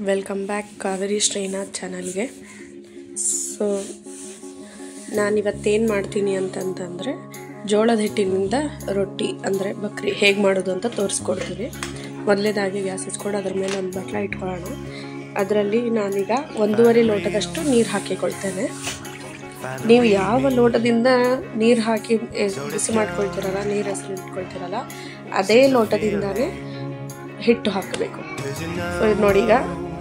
Welcome back Kaveri Srinath ಚಾನಲ್ಗೆ. So ನಾನಿವತ್ತೇನು ಮಾಡ್ತೀನಿ ಅಂತಂತಂದರೆ ಜೋಳದ ಹಿಟ್ಟಿನಿಂದ ರೊಟ್ಟಿ ಅಂದರೆ ಬಕ್ರಿ ಹೇಗೆ ಮಾಡೋದು ಅಂತ ತೋರಿಸ್ಕೊಡ್ತೀನಿ. ಮೊದಲೇದಾಗಿ ಗ್ಯಾಸ್ ಹಚ್ಕೊಂಡು ಅದ್ರ ಮೇಲೆ ಒಂದು ಬಟ್ಲ ಇಟ್ಕೊಳ್ಳೋಣ. ಅದರಲ್ಲಿ ನಾನೀಗ 1.5 ಲೋಟದಷ್ಟು ನೀರು ಹಾಕಿಕೊಳ್ತೇನೆ. ನೀವು ಯಾವ ಲೋಟದಿಂದ ನೀರು ಹಾಕಿ ಬಿಸಿ ಮಾಡ್ಕೊಳ್ತೀರಲ್ಲ, ನೀರು ಹೆಸರು ಇಟ್ಕೊಳ್ತೀರಲ್ಲ, ಅದೇ ಲೋಟದಿಂದನೇ ಹಿಟ್ಟು ಹಾಕಬೇಕು. ಸೊ ಇದು ನೋಡಿ, ಈಗ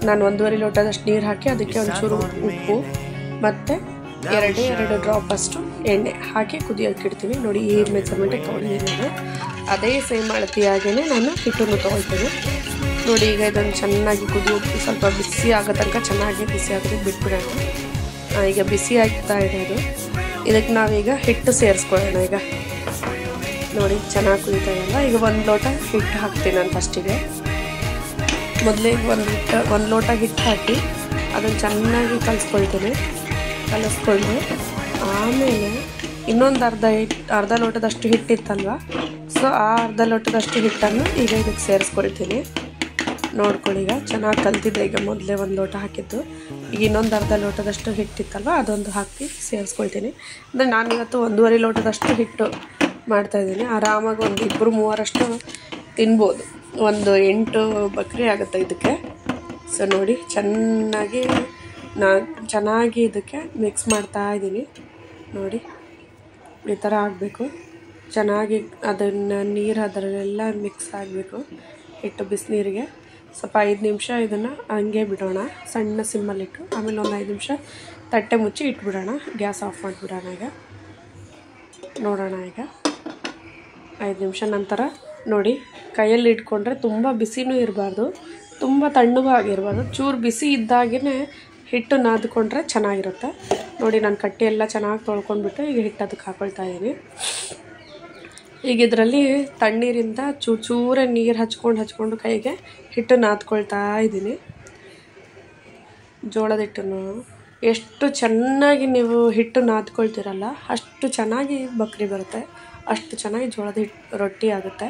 ನಾನು 1.5 ಲೋಟದಷ್ಟು ನೀರು ಹಾಕಿ ಅದಕ್ಕೆ ಒಂಚೂರು ಉಪ್ಪು ಮತ್ತು 2 ಡ್ರಾಪ್ ಅಷ್ಟು ಎಣ್ಣೆ ಹಾಕಿ ಕುದಿಯೋಕೆ ಇಡ್ತೀನಿ. ನೋಡಿ, ಈ ಮೆಜರ್ಮೆಂಟಿಗೆ ತೊಗೊಂಡಿದ್ದೀನಿ ನಾನು. ಅದೇ ಸೇಮ್ ಅಳತೆಯಾಗೇ ನಾನು ಹಿಟ್ಟನ್ನು ತೊಗೊಳ್ತೀನಿ. ನೋಡಿ, ಈಗ ಇದನ್ನು ಚೆನ್ನಾಗಿ ಕುದಿಯೋಕೆ ಸ್ವಲ್ಪ ಬಿಸಿ ಆಗೋ ತನಕ ಚೆನ್ನಾಗಿ ಬಿಸಿ ಆಗೋದಕ್ಕೆ ಬಿಟ್ಬಿಡೋಣ. ಈಗ ಬಿಸಿ ಆಗ್ತಾ ಇದೆ ಇದು. ಇದಕ್ಕೆ ನಾವೀಗ ಹಿಟ್ಟು ಸೇರಿಸ್ಕೊಳ್ಳೋಣ. ಈಗ ನೋಡಿ, ಚೆನ್ನಾಗಿ ಕುದೀತಾ ಇದೆಯಲ್ಲ. ಈಗ 1 ಲೋಟ ಹಿಟ್ಟು ಹಾಕ್ತೀನಿ ನಾನು ಫಸ್ಟಿಗೆ. ಮೊದಲೇ ಒಂದು ಲೋಟ ಹಿಟ್ಟು ಹಾಕಿ ಅದನ್ನು ಚೆನ್ನಾಗಿ ಕಲಿಸ್ಕೊಳ್ತೀನಿ. ಕಲಿಸ್ಕೊಂಡು ಆಮೇಲೆ ಇನ್ನೊಂದು ಅರ್ಧ ಲೋಟದಷ್ಟು ಹಿಟ್ಟಿತ್ತಲ್ವ, ಸೊ ಆ ಅರ್ಧ ಲೋಟದಷ್ಟು ಹಿಟ್ಟನ್ನು ಈಗ ಇದಕ್ಕೆ ಸೇರಿಸ್ಕೊಳ್ತೀನಿ. ನೋಡ್ಕೊಳ್ಳಿ, ಈಗ ಚೆನ್ನಾಗಿ ಕಲ್ತಿದ್ದೆ. ಈಗ ಮೊದಲೇ 1 ಲೋಟ ಹಾಕಿದ್ದು, ಈಗ ಇನ್ನೊಂದು ಅರ್ಧ ಲೋಟದಷ್ಟು ಹಿಟ್ಟಿತ್ತಲ್ವ ಅದೊಂದು ಹಾಕಿ ಸೇರಿಸ್ಕೊಳ್ತೀನಿ. ಅಂದರೆ ನಾನಿವತ್ತು 1.5 ಲೋಟದಷ್ಟು ಹಿಟ್ಟು ಮಾಡ್ತಾಯಿದ್ದೀನಿ. ಆರಾಮಾಗಿ ಒಂದು 2-3 ತಿನ್ಬೋದು. ಒಂದು 8 ಬಕ್ರಿ ಆಗುತ್ತೆ ಇದಕ್ಕೆ. ಸೊ ನೋಡಿ, ಚೆನ್ನಾಗಿ ಇದಕ್ಕೆ ಮಿಕ್ಸ್ ಮಾಡ್ತಾ ಇದ್ದೀನಿ. ನೋಡಿ, ಈ ಥರ ಆಗಬೇಕು. ಚೆನ್ನಾಗಿ ಅದನ್ನು ನೀರು ಅದರಲ್ಲೆಲ್ಲ ಮಿಕ್ಸ್ ಆಗಬೇಕು. ಹಿಟ್ಟು ಬಿಸಿನೀರಿಗೆ ಸ್ವಲ್ಪ 5 ನಿಮಿಷ ಇದನ್ನು ಹಂಗೆ ಬಿಡೋಣ, ಸಣ್ಣ ಸಿಮ್ಮಲ್ಲಿಟ್ಟು. ಆಮೇಲೆ ಒಂದು 5 ನಿಮಿಷ ತಟ್ಟೆ ಮುಚ್ಚಿ ಇಟ್ಬಿಡೋಣ. ಗ್ಯಾಸ್ ಆಫ್ ಮಾಡಿಬಿಡೋಣ. ಈಗ ನೋಡೋಣ. ಈಗ 5 ನಿಮಿಷ ನಂತರ ನೋಡಿ, ಕೈಯಲ್ಲಿ ಇಟ್ಕೊಂಡ್ರೆ ತುಂಬ ಬಿಸಿನೂ ಇರಬಾರ್ದು, ತುಂಬ ತಣ್ಣಗೂ ಆಗಿರಬಾರ್ದು. ಚೂರು ಬಿಸಿ ಇದ್ದಾಗೇ ಹಿಟ್ಟು ನಾದ್ಕೊಂಡ್ರೆ ಚೆನ್ನಾಗಿರುತ್ತೆ. ನೋಡಿ, ನಾನು ಕಟ್ಟಿ ಎಲ್ಲ ಚೆನ್ನಾಗಿ ತೊಳ್ಕೊಂಡ್ಬಿಟ್ಟು ಈಗ ಹಿಟ್ಟು ಅದಕ್ಕೆ ಹಾಕ್ಕೊಳ್ತಾ ಇದ್ದೀನಿ. ಈಗ ಇದರಲ್ಲಿ ತಣ್ಣೀರಿಂದ ಚೂರೇ ನೀರು ಹಚ್ಕೊಂಡು ಕೈಗೆ ಹಿಟ್ಟು ನಾದ್ಕೊಳ್ತಾ ಇದ್ದೀನಿ. ಜೋಳದ ಹಿಟ್ಟನ್ನು ಎಷ್ಟು ಚೆನ್ನಾಗಿ ನೀವು ಹಿಟ್ಟು ನಾದ್ಕೊಳ್ತೀರಲ್ಲ, ಅಷ್ಟು ಚೆನ್ನಾಗಿ ಬಕ್ರಿ ಬರುತ್ತೆ, ಅಷ್ಟು ಚೆನ್ನಾಗಿ ಜೋಳದ ಹಿಟ್ಟು ರೊಟ್ಟಿ ಆಗುತ್ತೆ.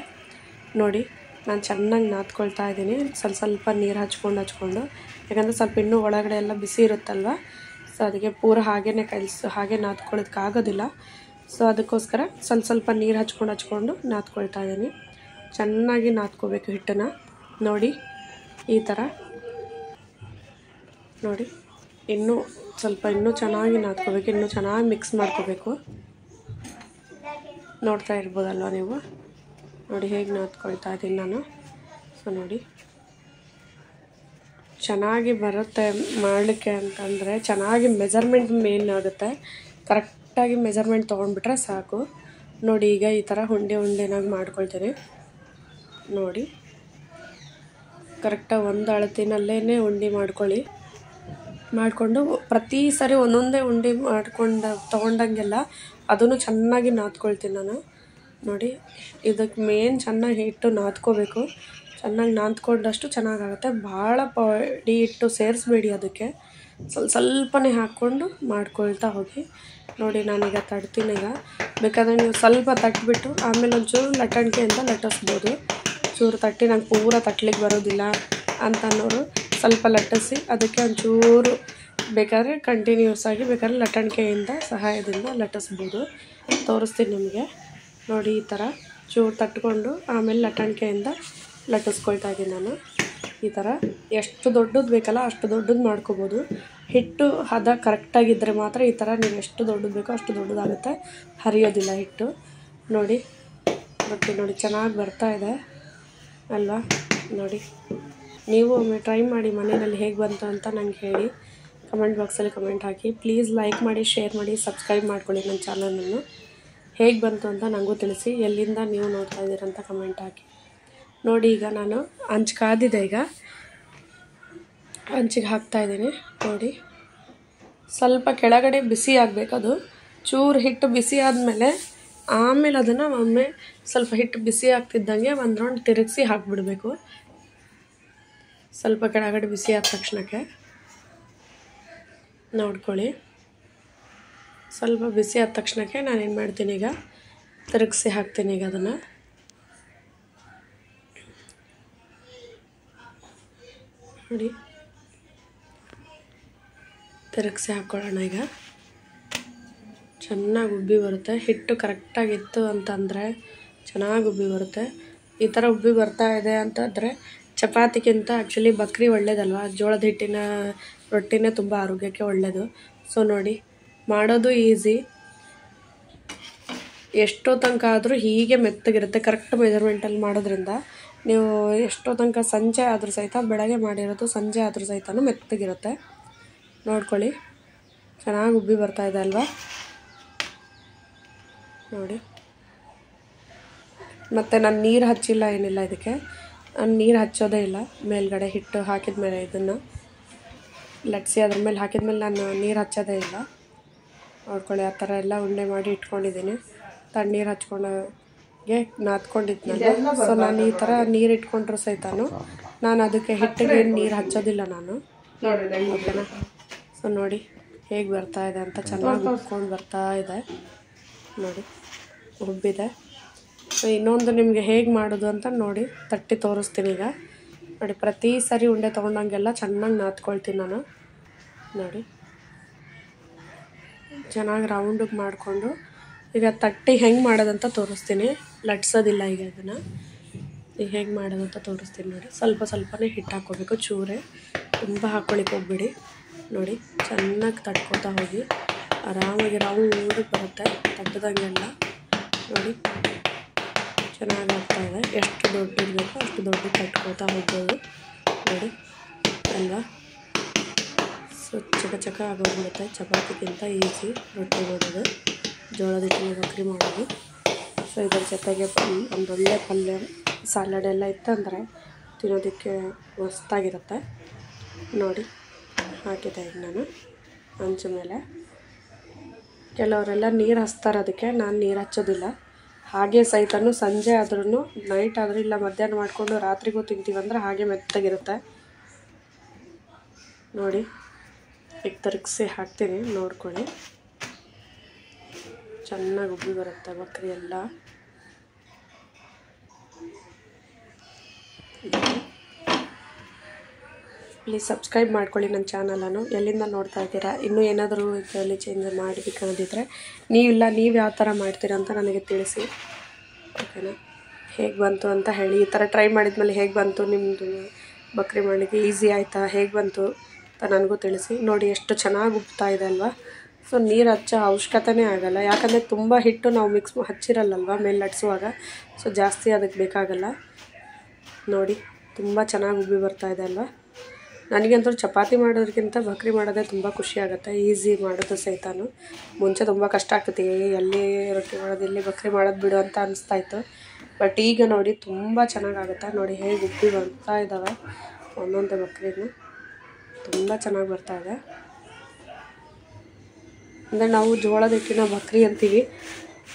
ನೋಡಿ, ನಾನು ಚೆನ್ನಾಗಿ ನಾದ್ಕೊಳ್ತಾ ಇದ್ದೀನಿ. ಸ್ವಲ್ಪ ನೀರು ಹಚ್ಕೊಂಡು, ಯಾಕಂದರೆ ಸ್ವಲ್ಪ ಇನ್ನೂ ಒಳಗಡೆ ಎಲ್ಲ ಬಿಸಿ ಇರುತ್ತಲ್ವ, ಸೊ ಅದಕ್ಕೆ ಪೂರ ಹಾಗೆ ನಾದ್ಕೊಳ್ಳೋದಕ್ಕಾಗೋದಿಲ್ಲ. ಸೊ ಅದಕ್ಕೋಸ್ಕರ ಸ್ವಲ್ಪ ನೀರು ಹಚ್ಕೊಂಡು ನಾದ್ಕೊಳ್ತಾ ಇದ್ದೀನಿ. ಚೆನ್ನಾಗಿ ನಾದ್ಕೋಬೇಕು ಹಿಟ್ಟನ್ನು. ನೋಡಿ, ಈ ಥರ ನೋಡಿ, ಇನ್ನೂ ಚೆನ್ನಾಗಿ ನಾದ್ಕೋಬೇಕು, ಇನ್ನೂ ಚೆನ್ನಾಗಿ ಮಿಕ್ಸ್ ಮಾಡ್ಕೋಬೇಕು. ನೋಡ್ತಾ ಇರ್ಬೋದಲ್ವ ನೀವು. ನೋಡಿ, ಹೇಗೆ ನಾದ್ಕೊಳ್ತಾ ಇದ್ದೀನಿ ನಾನು. ಸೊ ನೋಡಿ, ಚೆನ್ನಾಗಿ ಬರುತ್ತೆ ಮಾಡಲಿಕ್ಕೆ ಅಂತಂದರೆ ಚೆನ್ನಾಗಿ ಮೆಜರ್ಮೆಂಟ್ ಮೇನ್ ಆಗುತ್ತೆ. ಕರೆಕ್ಟಾಗಿ ಮೆಜರ್ಮೆಂಟ್ ತೊಗೊಂಡ್ಬಿಟ್ರೆ ಸಾಕು. ನೋಡಿ, ಈಗ ಈ ಥರ ಉಂಡೆನಾಗಿ ಮಾಡ್ಕೊಳ್ತೀನಿ. ನೋಡಿ, ಕರೆಕ್ಟಾಗಿ ಒಂದು ಅಳತಿನಲ್ಲೇ ಉಂಡೆ ಮಾಡಿಕೊಂಡು ಪ್ರತಿ ಸರಿ ಒಂದೊಂದೇ ಉಂಡೆ ತೊಗೊಂಡಂಗೆಲ್ಲ ಅದನ್ನು ಚೆನ್ನಾಗಿ ನಾದ್ಕೊಳ್ತೀನಿ ನಾನು. ನೋಡಿ, ಇದಕ್ಕೆ ಮೇನ್ ಚೆನ್ನಾಗಿ ಹಿಟ್ಟು ನಾದ್ಕೋಬೇಕು. ಚೆನ್ನಾಗಿ ನಾದ್ಕೊಂಡಷ್ಟು ಚೆನ್ನಾಗಾಗುತ್ತೆ. ಭಾಳ ಪಡಿ ಹಿಟ್ಟು ಸೇರಿಸ್ಬೇಡಿ, ಅದಕ್ಕೆ ಸ್ವಲ್ಪನೇ ಹಾಕ್ಕೊಂಡು ಮಾಡ್ಕೊಳ್ತಾ ಹೋಗಿ. ನೋಡಿ, ನಾನೀಗ ತಡ್ತೀನಿ. ಈಗ ಬೇಕಾದರೆ ನೀವು ಸ್ವಲ್ಪ ತಟ್ಟಿಬಿಟ್ಟು ಆಮೇಲೆ ಒಂಚೂರು ಲಟ್ಟಣಿಕೆಯಿಂದ ಲಟ್ಟಿಸ್ಬೋದು. ಚೂರು ತಟ್ಟಿ ನಂಗೆ ಪೂರ ತಟ್ಟಲಿಕ್ಕೆ ಬರೋದಿಲ್ಲ ಅಂತ ಅನ್ನೋರು ಸ್ವಲ್ಪ ಲಟ್ಟಿಸಿ ಅದಕ್ಕೆ ಒಂಚೂರು ಬೇಕಾದರೆ ಕಂಟಿನ್ಯೂಸ್ ಆಗಿ ಬೇಕಾದ್ರೆ ಲಟ್ಟಣಿಕೆಯಿಂದ ಸಹಾಯದಿಂದ ಲಟ್ಟಿಸ್ಬೋದು. ತೋರಿಸ್ತೀನಿ ನಿಮಗೆ. ನೋಡಿ, ಈ ಥರ ಚೂರು ತಟ್ಕೊಂಡು ಆಮೇಲೆ ಲಟ್ಟಣಿಕೆಯಿಂದ ಲಟ್ಟಿಸ್ಕೊಳ್ತಾ ಇದ್ದೀನಿ ನಾನು. ಈ ಥರ ಎಷ್ಟು ದೊಡ್ಡದು ಬೇಕಲ್ಲ ಅಷ್ಟು ದೊಡ್ಡದು ಮಾಡ್ಕೋಬೋದು. ಹಿಟ್ಟು ಹದ ಕರೆಕ್ಟಾಗಿದ್ದರೆ ಮಾತ್ರ ಈ ಥರ ನೀವು ಎಷ್ಟು ದೊಡ್ಡದು ಬೇಕೋ ಅಷ್ಟು ದೊಡ್ಡದಾಗುತ್ತೆ, ಹರಿಯೋದಿಲ್ಲ ಹಿಟ್ಟು. ನೋಡಿ, ರೊಟ್ಟಿ ನೋಡಿ ಚೆನ್ನಾಗಿ ಬರ್ತಾ ಇದೆ ಅಲ್ವಾ. ನೋಡಿ, ನೀವು ಒಮ್ಮೆ ಟ್ರೈ ಮಾಡಿ ಮನೆಯಲ್ಲಿ ಹೇಗೆ ಬಂತು ಅಂತ ನಂಗೆ ಹೇಳಿ. ಕಮೆಂಟ್ ಬಾಕ್ಸಲ್ಲಿ ಕಮೆಂಟ್ ಹಾಕಿ. ಪ್ಲೀಸ್ ಲೈಕ್ ಮಾಡಿ, ಶೇರ್ ಮಾಡಿ, ಸಬ್ಸ್ಕ್ರೈಬ್ ಮಾಡ್ಕೊಳ್ಳಿ ನನ್ನ ಚಾನಲನ್ನು. ಹೇಗೆ ಬಂತು ಅಂತ ನನಗೂ ತಿಳಿಸಿ. ಎಲ್ಲಿಂದ ನೀವು ನೋಡ್ತಾ ಇದ್ದೀರಂತ ಕಮೆಂಟ್ ಹಾಕಿ. ನೋಡಿ, ಈಗ ನಾನು ಹಂಚು ಕಾದಿದೆ. ಈಗ ಹಂಚಿಗೆ ಹಾಕ್ತಾಯಿದ್ದೀನಿ. ನೋಡಿ, ಸ್ವಲ್ಪ ಕೆಳಗಡೆ ಬಿಸಿ ಆಗಬೇಕದು. ಚೂರು ಹಿಟ್ಟು ಬಿಸಿ ಆದಮೇಲೆ ಆಮೇಲೆ ಅದನ್ನು ಒಮ್ಮೆ ಸ್ವಲ್ಪ ಹಿಟ್ಟು ಬಿಸಿ ಆಗ್ತಿದ್ದಂಗೆ ಒಂದು ರೌಂಡ್ ತಿರುಗಿಸಿ ಹಾಕಿಬಿಡಬೇಕು. ಸ್ವಲ್ಪ ಕೆಳಗಡೆ ಬಿಸಿ ಆದ ತಕ್ಷಣಕ್ಕೆ ನೋಡ್ಕೊಳ್ಳಿ. ಸ್ವಲ್ಪ ಬಿಸಿ ಆದ ತಕ್ಷಣಕ್ಕೆ ನಾನೇನು ಮಾಡ್ತೀನಿ, ಈಗ ತಿರುಗಿಸಿ ಹಾಕ್ತೀನಿ. ಈಗ ಅದನ್ನು ನೋಡಿ, ತಿರುಗಿಸಿ ಹಾಕ್ಕೊಳ್ಳೋಣ. ಈಗ ಚೆನ್ನಾಗಿ ಉಬ್ಬಿ ಬರುತ್ತೆ. ಹಿಟ್ಟು ಕರೆಕ್ಟಾಗಿತ್ತು ಅಂತಂದರೆ ಚೆನ್ನಾಗಿ ಉಬ್ಬಿ ಬರುತ್ತೆ. ಈ ಥರ ಉಬ್ಬಿ ಬರ್ತಾ ಇದೆ ಅಂತಂದರೆ ಚಪಾತಿಗಿಂತ ಆ್ಯಕ್ಚುಲಿ ಬಕ್ರಿ ಒಳ್ಳೇದಲ್ವ. ಜೋಳದ ಹಿಟ್ಟಿನ ರೊಟ್ಟಿನೇ ತುಂಬ ಆರೋಗ್ಯಕ್ಕೆ ಒಳ್ಳೆಯದು. ಸೊ ನೋಡಿ, ಮಾಡೋದು ಈಸಿ. ಎಷ್ಟೋ ತನಕ ಆದರೂ ಹೀಗೆ ಮೆತ್ತಗಿರುತ್ತೆ. ಕರೆಕ್ಟ್ ಮೆಜರ್ಮೆಂಟಲ್ಲಿ ಮಾಡೋದ್ರಿಂದ ನೀವು ಎಷ್ಟೋ ತನಕ ಸಂಜೆ ಆದರೂ ಸಹಿತ, ಬೆಳಗ್ಗೆ ಮಾಡಿರೋದು ಸಂಜೆ ಆದರೂ ಸಹಿತ ಮೆತ್ತಗಿರುತ್ತೆ. ನೋಡ್ಕೊಳ್ಳಿ, ಚೆನ್ನಾಗಿ ಉಬ್ಬಿ ಬರ್ತಾಯಿದೆ ಅಲ್ವಾ ನೋಡಿ. ಮತ್ತು ನಾನು ನೀರು ಹಚ್ಚಿಲ್ಲ, ಏನಿಲ್ಲ ಇದಕ್ಕೆ. ನಾನು ನೀರು ಹಚ್ಚೋದೇ ಇಲ್ಲ. ಮೇಲ್ಗಡೆ ಹಿಟ್ಟು ಹಾಕಿದ ಮೇಲೆ ಇದನ್ನು ಲಟ್ಸಿ ಅದ್ರ ಮೇಲೆ ಹಾಕಿದ ಮೇಲೆ ನಾನು ನೀರು ಹಚ್ಚೋದೇ ಇಲ್ಲ. ನೋಡ್ಕೊಳ್ಳಿ, ಆ ಥರ ಎಲ್ಲ ಉಂಡೆ ಮಾಡಿ ಇಟ್ಕೊಂಡಿದ್ದೀನಿ. ತಣ್ಣೀರು ಹಚ್ಕೊಂಡಾಗೆ ನಾದ್ಕೊಂಡಿದ್ನಲ್ಲ. ಸೊ ನಾನು ಈ ಥರ ನೀರು ಇಟ್ಕೊಂಡ್ರು ಸಹಿತ ನಾನು ಅದಕ್ಕೆ ಹಿಟ್ಟಿಗೆ ನೀರು ಹಚ್ಚೋದಿಲ್ಲ ನಾನು. ಓಕೆನಾ? ಸೊ ನೋಡಿ ಹೇಗೆ ಬರ್ತಾಯಿದೆ ಅಂತ. ಚೆನ್ನಾಗಿ ಉಬ್ಕೊಂಡು ಬರ್ತಾ ಇದೆ ನೋಡಿ, ಉಬ್ಬಿದೆ. ಸೊ ಇನ್ನೊಂದು ನಿಮಗೆ ಹೇಗೆ ಮಾಡೋದು ಅಂತ ನೋಡಿ ತಟ್ಟಿ ತೋರಿಸ್ತೀನಿ. ಈಗ ನೋಡಿ, ಪ್ರತಿ ಸರಿ ಉಂಡೆ ತೊಗೊಂಡಂಗೆಲ್ಲ ಚೆನ್ನಾಗಿ ನಾದ್ಕೊಳ್ತೀನಿ ನಾನು. ನೋಡಿ, ಚೆನ್ನಾಗಿ ರೌಂಡಿಗೆ ಮಾಡಿಕೊಂಡು ಈಗ ತಟ್ಟಿ ಹೆಂಗೆ ಮಾಡೋದಂತ ತೋರಿಸ್ತೀನಿ. ಲಟ್ಸೋದಿಲ್ಲ ಈಗ ಅದನ್ನು. ಈಗ ಹೇಗೆ ಮಾಡೋದಂತ ತೋರಿಸ್ತೀನಿ ನೋಡಿ. ಸ್ವಲ್ಪ ಸ್ವಲ್ಪನೇ ಹಿಟ್ಟು ಹಾಕ್ಕೋಬೇಕು, ಚೂರೇ, ತುಂಬ ಹಾಕ್ಕೊಳಿಕ್ಕೆ ಹೋಗ್ಬಿಡಿ. ನೋಡಿ, ಚೆನ್ನಾಗಿ ತಟ್ಕೊತಾ ಹೋಗಿ ಆರಾಮಾಗಿ ರೌಂಡಿಗೆ ಬರುತ್ತೆ ತಟ್ಟದಂಗೆಲ್ಲ. ನೋಡಿ, ಚೆನ್ನಾಗಿ ಆಗ್ತಾಯಿದೆ. ಎಷ್ಟು ದೊಡ್ಡದಿರಬೇಕೋ ಅಷ್ಟು ದೊಡ್ಡ ತಟ್ಕೊತಾ ಹೋಗ್ಬೋದು ನೋಡಿ ಅಲ್ವಾ. ಸೊ ಚಕ ಆಗೋಗ್ಬಿಡುತ್ತೆ. ಚಪಾತಿಗಿಂತ ಈಸಿ ರೊಟ್ಟಿ ಮಾಡೋದು, ಜೋಳದ ಹಿಟ್ಟಿನ ಬಕ್ರಿ ಮಾಡೋದು. ಸೊ ಇದರ ಜೊತೆಗೆ ಒಂದೊಳ್ಳೆ ಪಲ್ಯ, ಸಾಲಡ್ ಎಲ್ಲ ಇತ್ತಂದರೆ ತಿನ್ನೋದಕ್ಕೆ ಮಸ್ತಾಗಿರುತ್ತೆ ನೋಡಿ. ಹಾಕಿದೆ ಈಗ ನಾನು ಹಂಚು ಮೇಲೆ. ಕೆಲವರೆಲ್ಲ ನೀರು ಹಚ್ತಾರೆ ಅದಕ್ಕೆ, ನಾನು ನೀರು ಹಚ್ಚೋದಿಲ್ಲ. ಹಾಗೆ ಸಹಿತ ಸಂಜೆ ಆದ್ರೂ, ನೈಟ್ ಆದರೂ ಇಲ್ಲ ಮಧ್ಯಾಹ್ನ ಮಾಡಿಕೊಂಡು ರಾತ್ರಿಗೂ ತಿಂತೀವಂದ್ರೆ ಹಾಗೆ ಮೆತ್ತಗಿರುತ್ತೆ ನೋಡಿ. ಈಗ ತಿರುಗಿಸಿ ಹಾಕ್ತೀನಿ, ನೋಡ್ಕೊಳ್ಳಿ. ಚೆನ್ನಾಗಿ ಉಬ್ಬಿ ಬರುತ್ತೆ ಬಕ್ರಿ ಎಲ್ಲ. ಪ್ಲೀಸ್ ಸಬ್ಸ್ಕ್ರೈಬ್ ಮಾಡ್ಕೊಳ್ಳಿ ನನ್ನ ಚಾನಲನ್ನು. ಎಲ್ಲಿಂದ ನೋಡ್ತಾ ಇದ್ದೀರಾ? ಇನ್ನೂ ಏನಾದರೂ ಇದರಲ್ಲಿ ಚೇಂಜ್ ಮಾಡಬೇಕನ್ನೋದಿದ್ರೆ ನೀವು ಯಾವ ಥರ ಮಾಡ್ತೀರಾ ಅಂತ ನನಗೆ ತಿಳಿಸಿ. ಓಕೆನಾ? ಹೇಗೆ ಬಂತು ಅಂತ ಹೇಳಿ. ಈ ಥರ ಟ್ರೈ ಮಾಡಿದ್ಮೇಲೆ ಹೇಗೆ ಬಂತು ನಿಮ್ಮದು ಬಕ್ರಿ ಮಾಡಲಿಕ್ಕೆ, ಈಸಿ ಆಯಿತಾ, ಹೇಗೆ ಬಂತು ಅಂತ ನನಗೂ ತಿಳಿಸಿ. ನೋಡಿ ಎಷ್ಟು ಚೆನ್ನಾಗಿ ಉಬ್ತಾ ಇದೆ ಅಲ್ವಾ. ಸೊ ನೀರು ಹಚ್ಚೋ ಅವಶ್ಯಕತೆನೇ ಆಗೋಲ್ಲ, ಯಾಕಂದರೆ ತುಂಬ ಹಿಟ್ಟು ನಾವು ಹಚ್ಚಿರಲ್ಲಲ್ವ ಮೇಲೆ ಲಟ್ಸುವಾಗ. ಸೊ ಜಾಸ್ತಿ ಅದಕ್ಕೆ ಬೇಕಾಗಲ್ಲ ನೋಡಿ. ತುಂಬ ಚೆನ್ನಾಗಿ ಉಬ್ಬಿ ಬರ್ತಾಯಿದೆ ಅಲ್ವಾ. ನನಗಂತೂ ಚಪಾತಿ ಮಾಡೋದಕ್ಕಿಂತ ಬಕ್ರಿ ಮಾಡೋದೇ ತುಂಬ ಖುಷಿಯಾಗುತ್ತೆ. ಈಸಿ ಮಾಡೋದು ಸಹಿತ. ಮುಂಚೆ ತುಂಬ ಕಷ್ಟ ಆಗ್ತೈತಿ, ಎಲ್ಲಿ ರೊಟ್ಟಿ ಮಾಡೋದು, ಎಲ್ಲಿ ಬಕ್ರಿ ಮಾಡೋದು ಬಿಡು ಅಂತ ಅನಿಸ್ತಾಯಿತ್ತು. ಬಟ್ ಈಗ ನೋಡಿ ತುಂಬ ಚೆನ್ನಾಗಾಗುತ್ತೆ. ನೋಡಿ ಹೇಗೆ ಉಬ್ಬಿ ಬರ್ತಾ ಇದ್ದಾವೆ ಒಂದೊಂದೇ ಬಕ್ರಿನೂ. ತುಂಬ ಚೆನ್ನಾಗಿ ಬರ್ತಾಯಿದೆ. ಅಂದರೆ ನಾವು ಜೋಳದ ಹಿಟ್ಟಿನ ಬಕ್ರಿ ಅಂತೀವಿ,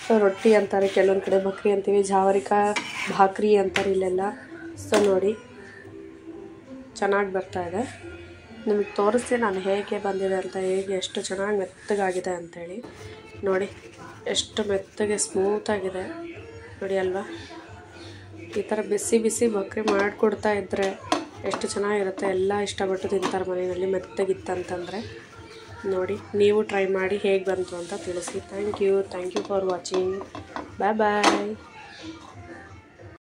ಸೊ ರೊಟ್ಟಿ ಅಂತಾರೆ ಕೆಲವೊಂದು ಕಡೆ, ಬಕ್ರಿ ಅಂತೀವಿ, ಜಾವರಿಕಾ ಭಾಕ್ರಿ ಅಂತಾರೆ ಇಲ್ಲೆಲ್ಲ. ಸೊ ನೋಡಿ ಚೆನ್ನಾಗಿ ಬರ್ತಾಯಿದೆ. ನಿಮಗೆ ತೋರಿಸ್ತೀನಿ ನಾನು ಹೇಗೆ ಬಂದಿದೆ ಅಂತ, ಹೇಗೆ ಎಷ್ಟು ಚೆನ್ನಾಗಿ ಮೆತ್ತಗಾಗಿದೆ ಅಂಥೇಳಿ. ನೋಡಿ ಎಷ್ಟು ಮೆತ್ತಗೆ ಸ್ಮೂತಾಗಿದೆ ನೋಡಿ ಅಲ್ವಾ. ಈ ಥರ ಬಿಸಿ ಬಿಸಿ ಬಕ್ರಿ ಮಾಡಿಕೊಡ್ತಾ ಇದ್ದರೆ ಎಷ್ಟು ಚೆನ್ನಾಗಿರುತ್ತೆ. ಎಲ್ಲ ಇಷ್ಟಪಟ್ಟು ತಿಂತಾರೆ ಮನೆಯಲ್ಲಿ ಮೆತ್ತಗಿತ್ತಂತಂದರೆ. ನೋಡಿ, ನೀವು ಟ್ರೈ ಮಾಡಿ ಹೇಗೆ ಬಂತು ಅಂತ ತಿಳಿಸಿ. Thank you for watching. Bye.